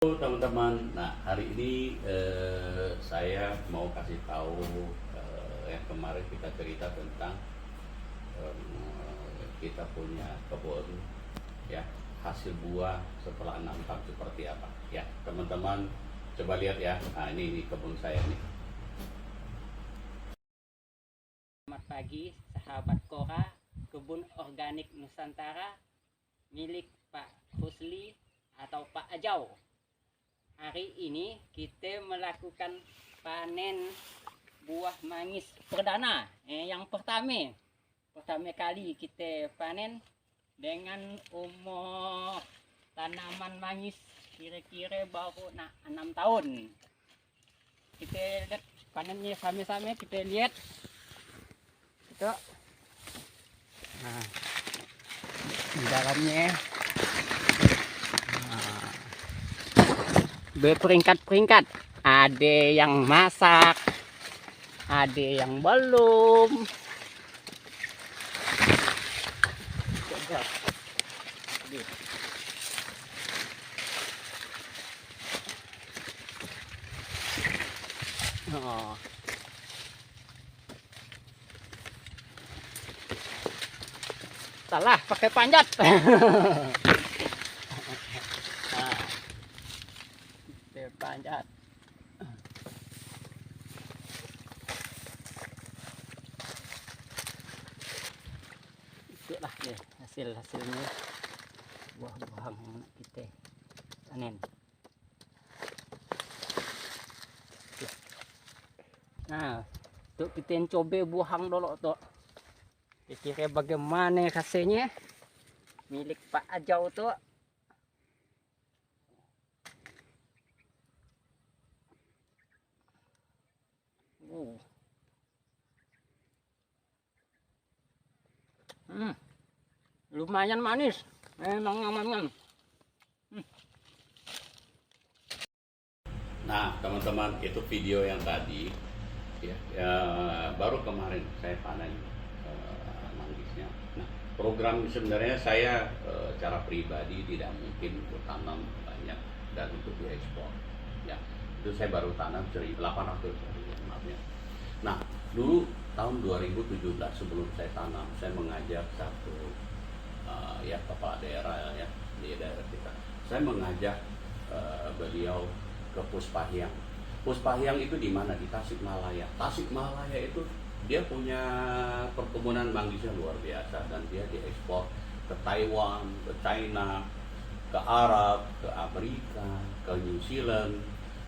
Halo teman-teman, nah hari ini saya mau kasih tahu yang kemarin kita cerita tentang kita punya kebun ya, hasil buah setelah 6 tahun seperti apa ya teman-teman, coba lihat ya. Nah ini kebun saya nih. Selamat pagi sahabat Kora, kebun organik Nusantara milik Pak Husli atau Pak Ajau. Hari ini kita melakukan panen buah manggis perdana. Yang pertama kali kita panen dengan umur tanaman manggis kira-kira baru 6 tahun. Kita lihat panennya sama-sama, kita lihat itu. Nah, di dalamnya berperingkat-peringkat, ada yang masak, ada yang belum. Oh. Salah pakai panjat. Panjat. Itulah ya hasilnya buah-buahan yang kita panen. Nah, untuk kita coba buahang dulu tuh. Kira bagaimana hasilnya milik Pak Ajau tuh. Lumayan manis, memang aman. Nah teman-teman, itu video yang tadi ya, baru kemarin saya panen manggisnya. Nah program sebenarnya saya cara pribadi tidak mungkin untuk tanam banyak dan untuk diekspor ya, itu saya baru tanam 800 maaf ya. Nah dulu tahun 2017 sebelum saya tanam, saya mengajak satu ya kepala daerah ya di daerah kita. Saya mengajak beliau ke Puspahyang. Puspahyang itu di mana? Di Tasikmalaya. Tasikmalaya itu dia punya perkebunan manggisnya luar biasa dan dia diekspor ke Taiwan, ke China, ke Arab, ke Amerika, ke New Zealand,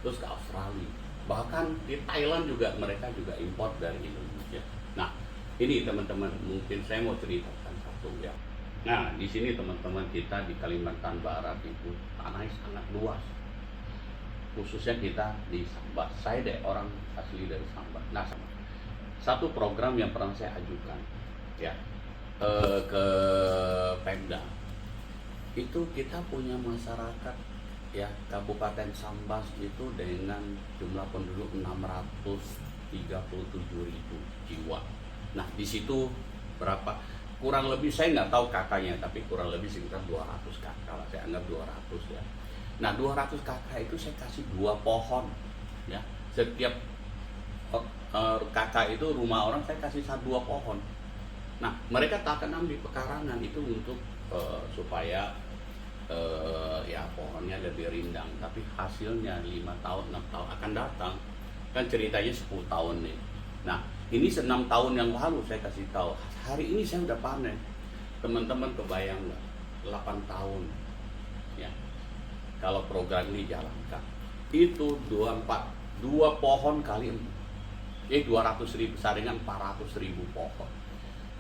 terus ke Australia. Bahkan di Thailand juga mereka juga import dari Indonesia. Nah, ini teman-teman, mungkin saya mau ceritakan satu ya. Nah, di sini teman-teman, kita di Kalimantan Barat itu tanahnya sangat luas. Khususnya kita di Sambas. Saya orang asli dari Sambas. Nah, satu program yang pernah saya ajukan ya ke Pemda. Itu kita punya masyarakat ya, Kabupaten Sambas itu dengan jumlah penduduk 637.000 jiwa. Nah, di situ berapa? Kurang lebih saya nggak tahu kakaknya, tapi kurang lebih sekitar 200 kakak lah, saya anggap 200 ya. Nah 200 kakak itu saya kasih 2 pohon ya, setiap kakak itu rumah orang saya kasih 2 pohon. Nah mereka tak tanam di pekarangan itu untuk supaya ya pohonnya lebih rindang, tapi hasilnya 5 tahun 6 tahun akan datang, kan ceritanya 10 tahun nih. Nah ini 6 tahun yang lalu saya kasih tahu, hari ini saya udah panen. Teman-teman kebayang nggak 8 tahun ya kalau program ini jalankan, itu 2 pohon kali 200.000 saringan 400.000 pohon.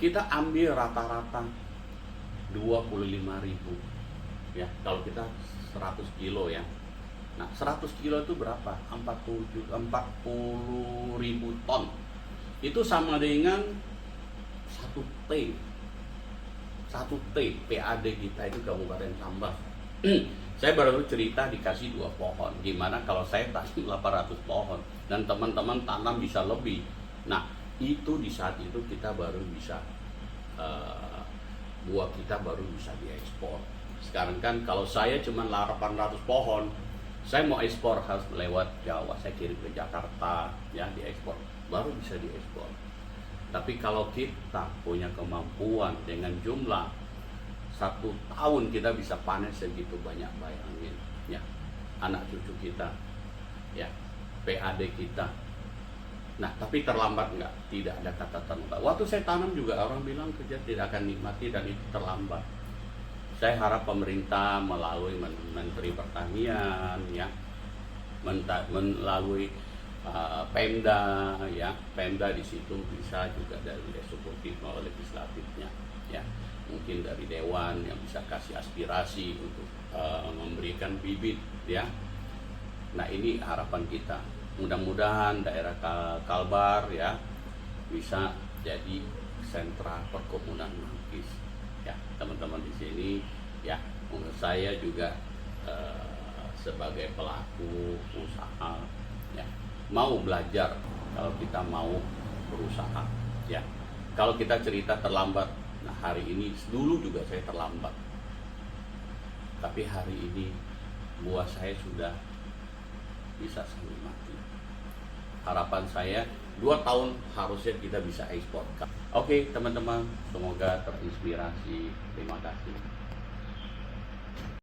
Kita ambil rata-rata 25.000 ya, kalau kita 100 kilo ya. Nah 100 kilo itu berapa? 40.000 ton. Itu sama dengan 1 T PAD kita itu Kabupaten Sambas. Saya baru cerita dikasih 2 pohon. Gimana kalau saya tanam 800 pohon dan teman-teman tanam bisa lebih. Nah itu di saat itu kita baru bisa buah kita baru bisa diekspor. Sekarang kan kalau saya cuma 800 pohon, Saya mau ekspor harus lewat Jawa, saya kirim ke Jakarta, ya diekspor, baru bisa diekspor. Tapi kalau kita punya kemampuan dengan jumlah 1 tahun kita bisa panen segitu banyak, bayangin, ya anak cucu kita, ya PAD kita. Nah, tapi terlambat nggak? Tidak ada kata terlambat. Waktu saya tanam juga orang bilang kerja tidak akan nikmati dan itu terlambat. Saya harap pemerintah melalui Menteri Pertanian, ya, melalui Pemda, ya, Pemda di situ bisa juga dari eksekutif maupun legislatifnya, ya, mungkin dari Dewan yang bisa kasih aspirasi untuk memberikan bibit, ya. Nah, ini harapan kita. Mudah-mudahan daerah Kalbar, ya, bisa jadi sentra perkebunan manggis, ya teman-teman di sini, ya. Menurut saya juga sebagai pelaku usaha, ya, mau belajar kalau kita mau berusaha, ya. Kalau kita cerita terlambat, nah hari ini dulu juga saya terlambat, tapi hari ini buah saya sudah bisa saya nikmati. Harapan saya 2 tahun harusnya kita bisa ekspor. Oke teman-teman, semoga terinspirasi. Terima kasih.